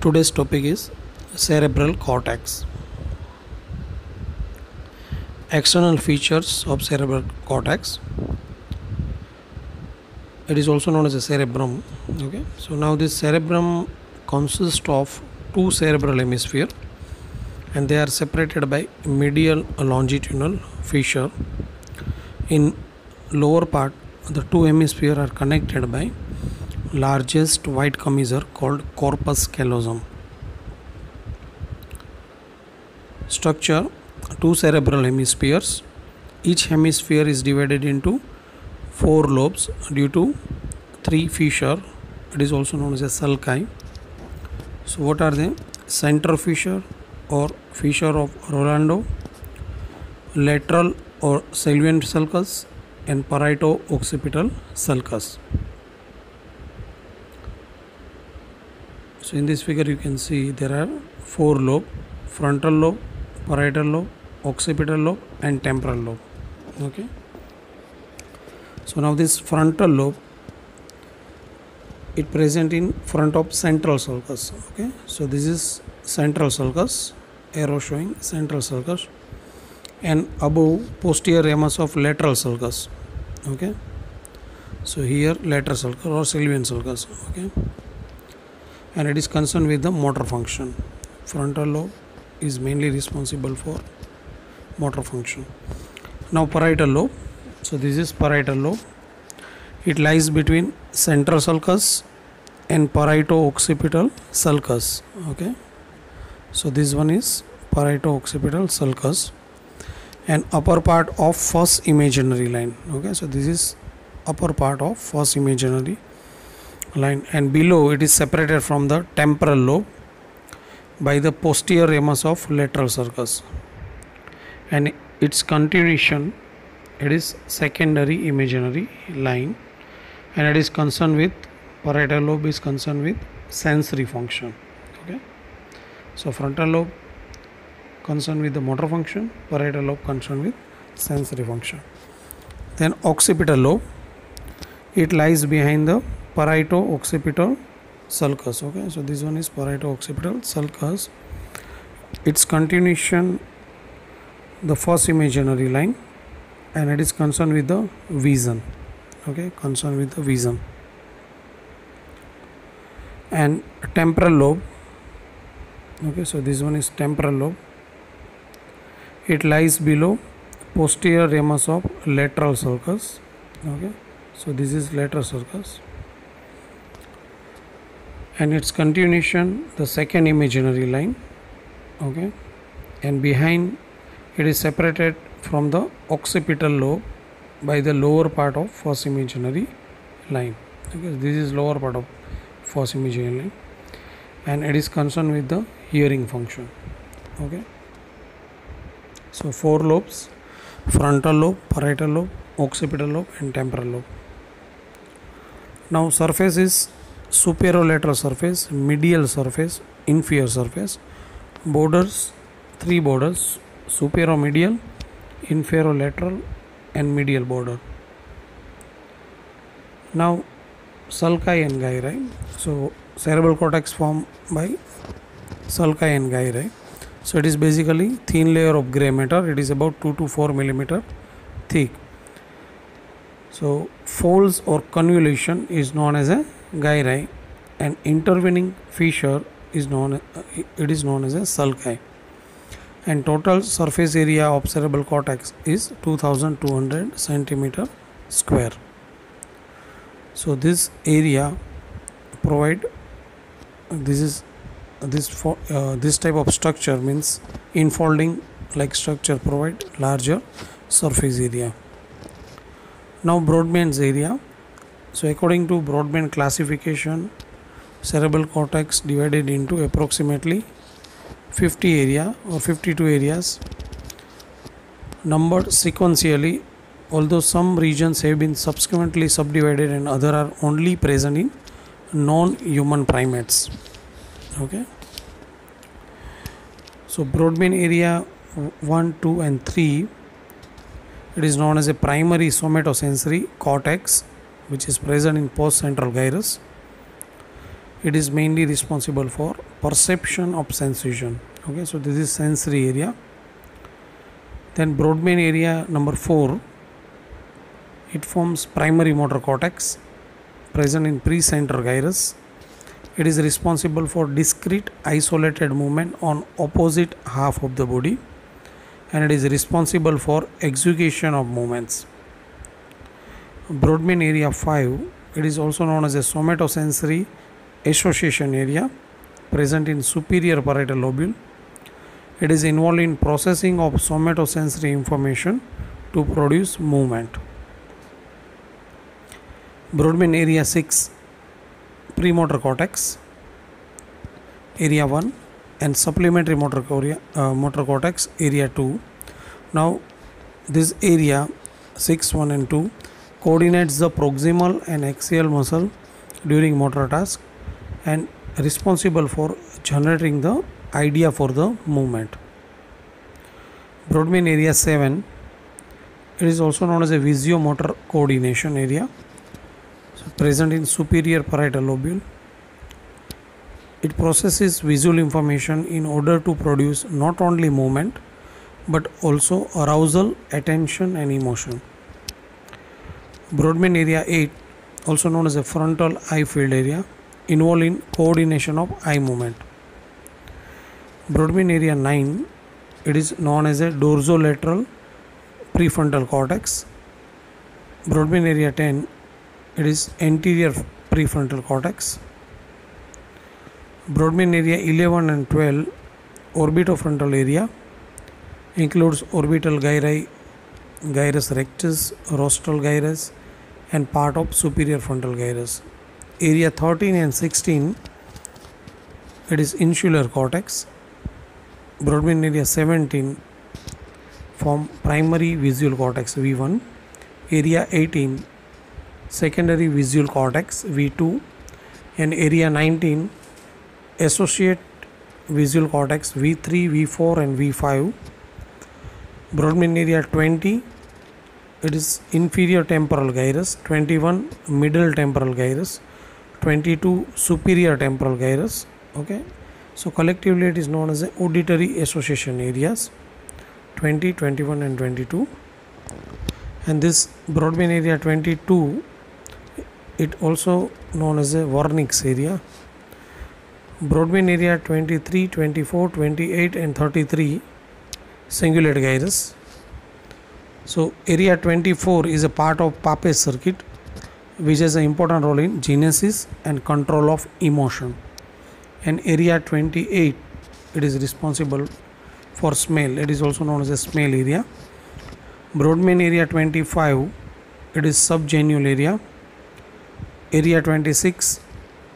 Today's topic is cerebral cortex. External features of cerebral cortex. It is also known as a cerebrum. Okay, so now this cerebrum consists of two cerebral hemispheres, and they are separated by medial longitudinal fissure. In lower part, the two hemispheres are connected by largest white commissure called corpus callosum. Structure: two cerebral hemispheres. Each hemisphere is divided into four lobes due to three fissure. It is also known as a sulci. So what are they? Central fissure or fissure of Rolando, lateral or salient sulcus, and parieto-occipital sulcus. So in this figure you can see there are four lobes: frontal lobe, parietal lobe, occipital lobe, and temporal lobe. Okay. So now this frontal lobe, it present in front of central sulcus. Okay. So this is central sulcus, arrow showing central sulcus, and above posterior ramus of lateral sulcus. Okay. So here lateral sulcus or salient sulcus. Okay. And it is concerned with the motor function. Frontal lobe is mainly responsible for motor function. Now parietal lobe. So this is parietal lobe. It lies between central sulcus and parieto-occipital sulcus. Okay. So this one is parieto-occipital sulcus and upper part of first imaginary line. Okay. So this is upper part of first imaginary line, and below it is separated from the temporal lobe by the posterior ramus of lateral sulcus, and its continuation, it is secondary imaginary line, and it is concerned with, parietal lobe is concerned with sensory function. Okay. So frontal lobe concerned with the motor function, parietal lobe concerned with sensory function. Then occipital lobe, it lies behind the parieto-occipital sulcus. Okay, so this one is parieto-occipital sulcus. Its continuation, the first imaginary line, and it is concerned with the vision. Okay, concerned with the vision. And temporal lobe. Okay, so this one is temporal lobe. It lies below posterior ramus of lateral sulcus. Okay, so this is lateral sulcus, and its continuation, the second imaginary line. Okay, and behind it is separated from the occipital lobe by the lower part of first imaginary line. Okay, this is lower part of first imaginary line, and it is concerned with the hearing function. Okay, so four lobes: frontal lobe, parietal lobe, occipital lobe, and temporal lobe. Now surface is superolateral surface, medial surface, inferior surface. Borders, three borders: superomedial, inferolateral, and medial border. Now sulci and gyri. So cerebral cortex formed by sulci and gyri. So it is basically thin layer of gray matter. It is about 2 to 4 millimeter thick. So folds or convolution is known as a gyri, and intervening fissure is known as a sulci. And total surface area of cerebral cortex is 2200 centimeter square. So this area provide this type of structure, means infolding like structure, provide larger surface area. Now Brodmann's area. So according to Brodmann classification, cerebral cortex divided into approximately 50 area or 52 areas, numbered sequentially, although some regions have been subsequently subdivided and other are only present in non-human primates. Okay. So Brodmann area 1, 2 and 3, it is known as a primary somatosensory cortex, which is present in postcentral gyrus. It is mainly responsible for perception of sensation. Okay, so this is sensory area. Then Brodmann area number 4, it forms primary motor cortex present in precentral gyrus. It is responsible for discrete isolated movement on opposite half of the body, and it is responsible for execution of movements. Brodmann area 5, it is also known as a somatosensory association area present in superior parietal lobule. It is involved in processing of somatosensory information to produce movement. Brodmann area 6, premotor cortex area 1 and supplementary motor cortex area 2. Now this area 6, 1 and 2 coordinates the proximal and axial muscle during motor task and responsible for generating the idea for the movement. Brodmann area 7, it is also known as a visio-motor coordination area, present in superior parietal lobule. It processes visual information in order to produce not only movement but also arousal, attention and emotion. Brodmann area 8, also known as a frontal eye field area, involved in coordination of eye movement. Brodmann area 9, it is known as a dorsolateral prefrontal cortex. Brodmann area 10, it is anterior prefrontal cortex. Brodmann area 11 and 12, orbitofrontal area, includes orbital gyri, gyrus rectus, rostral gyrus and part of superior frontal gyrus. Area 13 and 16, it is insular cortex. Brodmann area 17 form primary visual cortex V1. Area 18, secondary visual cortex V2, and area 19, associate visual cortex V3, V4 and V5. Brodmann area 20, it is inferior temporal gyrus. 21, middle temporal gyrus. 22, superior temporal gyrus. Okay, so collectively it is known as the auditory association areas 20, 21 and 22. And this Brodmann area 22, it also known as a Wernicke's area. Brodmann area 23, 24, 28 and 33, cingulate gyrus. So area 24 is a part of Papez circuit which has an important role in genesis and control of emotion. And area 28, it is responsible for smell. It is also known as a smell area. Brodmann area 25, it is subgenual area. Area 26,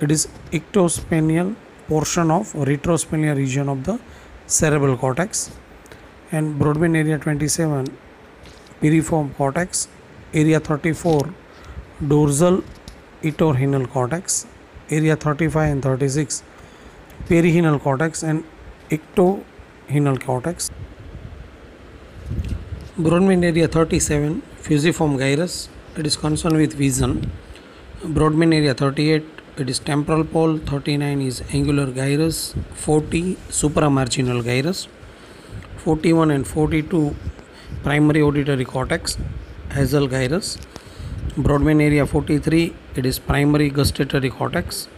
it is ictospenial portion of retrospenial region of the cerebral cortex. And Brodmann area 27, piriform cortex. Area 34, dorsal otorhinal cortex. Area 35 and 36, perihinal cortex and ectohinal cortex. Brodmann area 37, fusiform gyrus, it is concerned with vision. Brodmann area 38, it is temporal pole. 39 is angular gyrus. 40, supramarginal gyrus. 41 and 42, primary auditory cortex, Hazel gyrus. Brodmann area 43, it is primary gustatory cortex.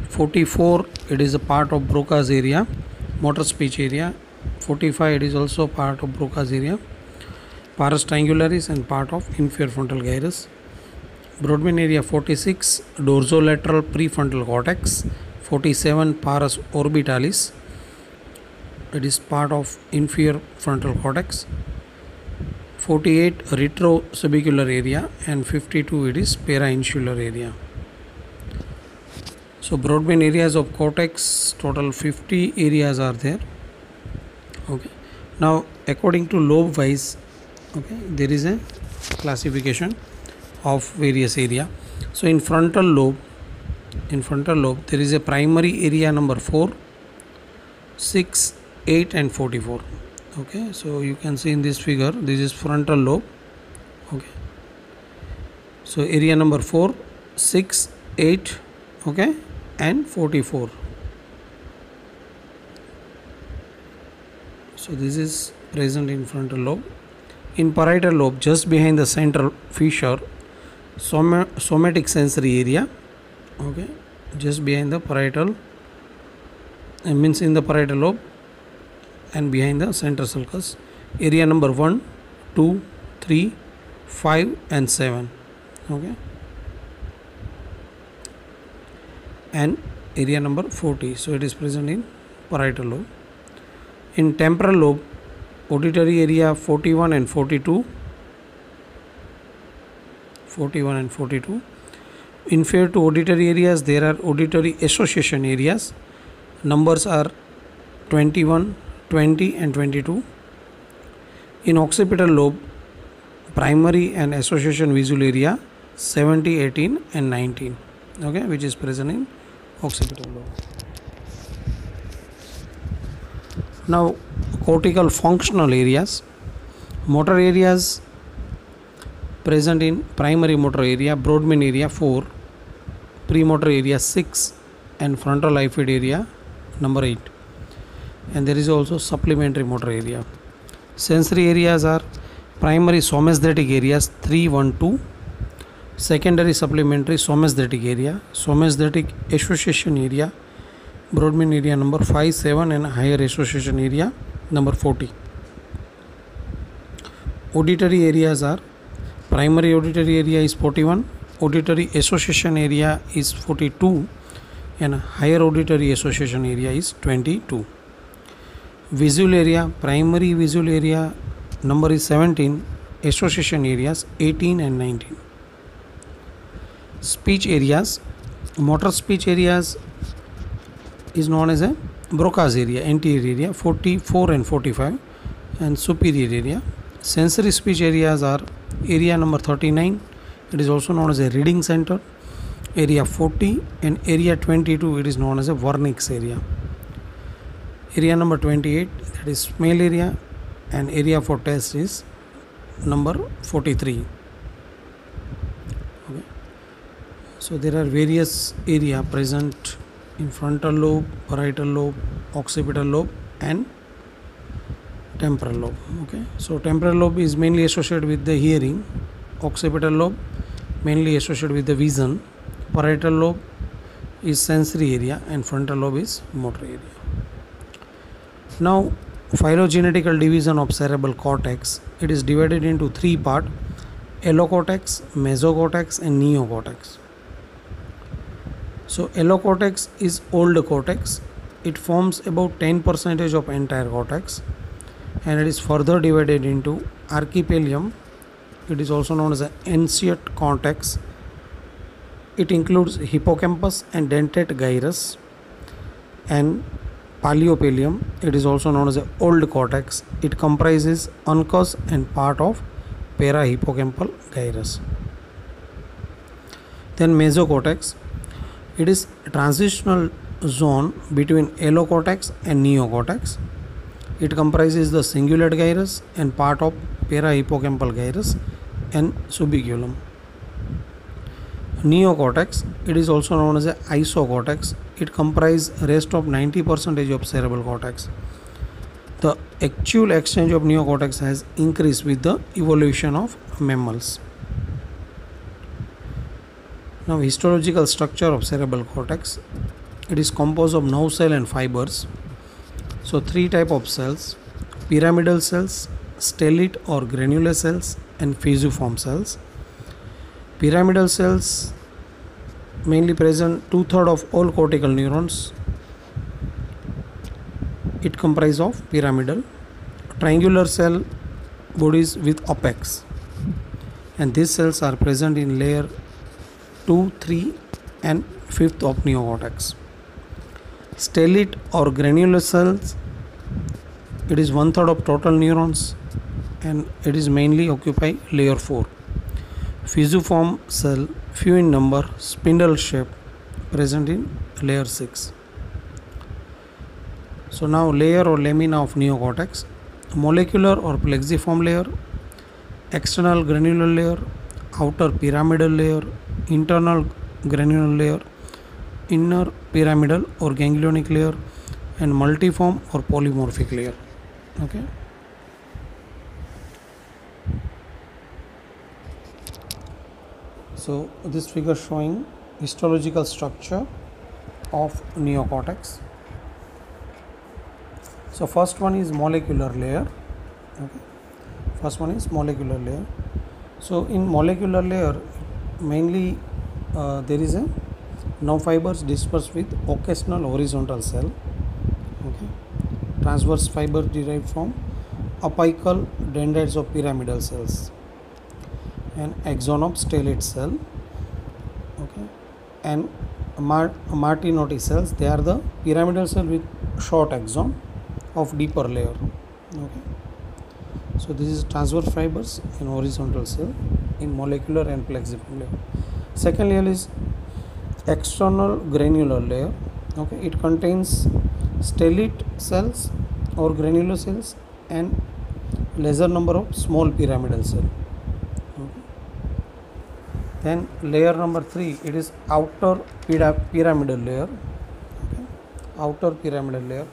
44, it is a part of Broca's area, motor speech area. 45, it is also part of Broca's area, pars triangularis and part of inferior frontal gyrus. Brodmann area 46, dorsolateral prefrontal cortex. 47, pars orbitalis, it is part of inferior frontal cortex. 48, retrosubicular area, and 52, it is parainsular area. So Brodmann areas of cortex, total 50 areas are there. Okay, now according to lobe wise, okay, there is a classification of various area. So in frontal lobe there is a primary area number 4, 6, 8 and 44. Okay, so you can see in this figure, this is frontal lobe. Okay, so area number 4, 6, 8, okay, and 44. So this is present in frontal lobe. In parietal lobe, just behind the central fissure, somatic sensory area, okay, just behind the parietal, means in the parietal lobe and behind the central sulcus, area number 1, 2, 3, 5 and 7, okay, and area number 40. So it is present in parietal lobe. In temporal lobe, auditory area 41 and 42, inferior to auditory areas there are auditory association areas, numbers are 21, 20 and 22. In occipital lobe, primary and association visual area 70, 18 and 19, okay, which is present in occipital lobe. Now cortical functional areas, motor areas present in primary motor area, Brodmann area 4, premotor area 6 and frontal hyphoid area number 8, and there is also supplementary motor area. Sensory areas are primary somesthetic areas 3, 1, 2, secondary supplementary somesthetic area, somesthetic association area, Brodmann area number 5, 7 and higher association area number 40. Auditory areas are primary auditory area is 41, auditory association area is 42 and higher auditory association area is 22. Visual area, primary visual area number is 17, association areas 18 and 19. Speech areas, motor speech areas is known as a Broca's area, anterior area 44 and 45 and superior area. Sensory speech areas are area number 39, it is also known as a reading center, area 40 and area 22, it is known as a Wernicke's area. Area number 28, that is smell area, and area for taste is number 43. Okay. So there are various area present in frontal lobe, parietal lobe, occipital lobe and temporal lobe. Okay, so temporal lobe is mainly associated with the hearing, occipital lobe mainly associated with the vision, parietal lobe is sensory area and frontal lobe is motor area. Now phylogenetical division of cerebral cortex, it is divided into three parts: allocortex, mesocortex and neocortex. So allocortex is old cortex, it forms about 10% of entire cortex and it is further divided into archipelium, it is also known as an ancient cortex, it includes hippocampus and dentate gyrus, and paleopelium, it is also known as an old cortex, it comprises uncus and part of parahippocampal gyrus. Then mesocortex, it is a transitional zone between allocortex and neocortex. It comprises the cingulate gyrus and part of parahippocampal gyrus and subiculum. Neocortex, it is also known as a isocortex. It comprises rest of 90% of cerebral cortex. The actual exchange of neocortex has increased with the evolution of mammals. Now histological structure of cerebral cortex, it is composed of nerve cell and fibers. So three type of cells: pyramidal cells, stellate or granular cells and fusiform cells. Pyramidal cells mainly present 2/3 of all cortical neurons. It comprises of pyramidal. Triangular cell bodies with apex, and these cells are present in layer 2, 3 and 5th of neocortex. Stellate or granular cells, it is 1/3 of total neurons and it is mainly occupy layer 4. Fusiform cell, few in number, spindle shape, present in layer 6. So now layer or lamina of neocortex: molecular or plexiform layer, external granular layer, outer pyramidal layer, internal granular layer, inner pyramidal or ganglionic layer and multiform or polymorphic layer. Okay. So this figure showing histological structure of neocortex. So first one is molecular layer. Okay. First one is molecular layer. So in molecular layer, mainly there is a nerve fibers dispersed with occasional horizontal cell. Okay. Transverse fiber derived from apical dendrites of pyramidal cells and axon of stellate cell. Okay. And Martinotti cells, they are the pyramidal cell with short axon of deeper layer. Okay. So this is transverse fibers in horizontal cell in molecular and plexiform layer. Second layer is external granular layer. Okay, it contains stellate cells or granular cells and lesser number of small pyramidal cells. Okay. Then layer number 3, it is outer pyramidal layer. Okay. Outer pyramidal layer.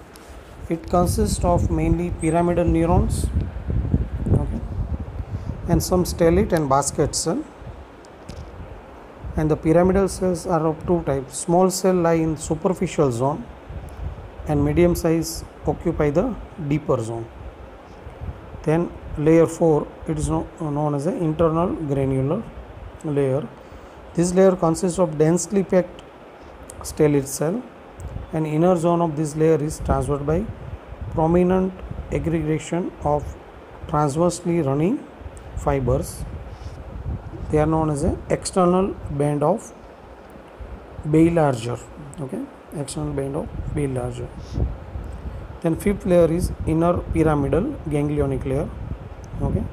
It consists of mainly pyramidal neurons, okay, and some stellate and basket cell. And the pyramidal cells are of two types. Small cell lie in superficial zone and medium size occupy the deeper zone. Then layer 4, it is known as the internal granular layer. This layer consists of densely packed stellate cell, and inner zone of this layer is transversed by prominent aggregation of transversely running fibers. They are known as an external band of Baillarger. Okay, external band of Baillarger. Then fifth layer is inner pyramidal ganglionic layer. Okay,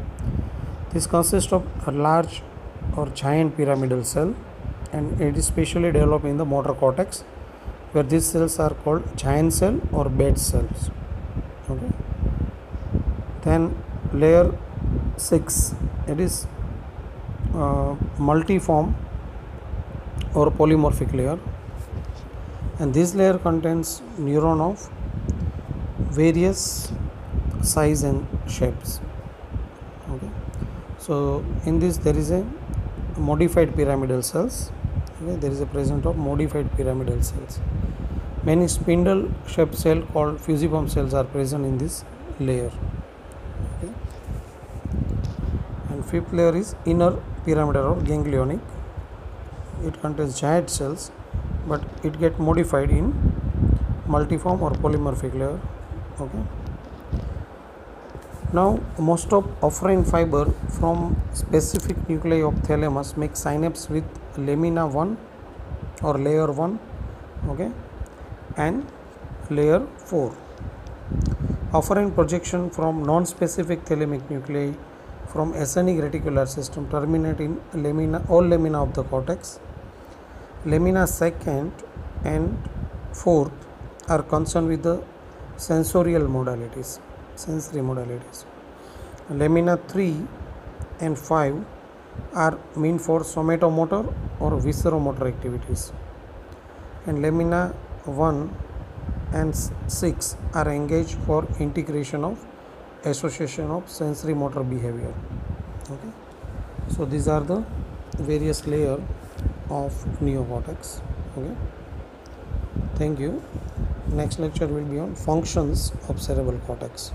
this consists of a large or giant pyramidal cell, and it is specially developed in the motor cortex, where these cells are called giant cell or bed cells. Okay. Then layer 6, it is multiform or polymorphic layer, and this layer contains neuron of various size and shapes. Okay. So in this there is a modified pyramidal cells. Okay. There is a presence of modified pyramidal cells. Many spindle shaped cells called fusiform cells are present in this layer. Okay. And fifth layer is inner pyramidal or ganglionic. It contains giant cells, but it gets modified in multiform or polymorphic layer. Okay. Now most of afferent fiber from specific nuclei of thalamus make synapse with lamina 1 or layer 1. Okay. And layer 4. Afferent projection from non-specific thalamic nuclei from acidic reticular system terminate in all lamina of the cortex. Lamina 2nd and 4th are concerned with the sensory modalities. Lamina 3 and 5 are meant for somatomotor or visceromotor activities, and lamina 1 and 6 are engaged for integration of association of sensory motor behavior. Okay. So these are the various layers of neocortex. Okay. Thank you. Next lecture will be on functions of cerebral cortex.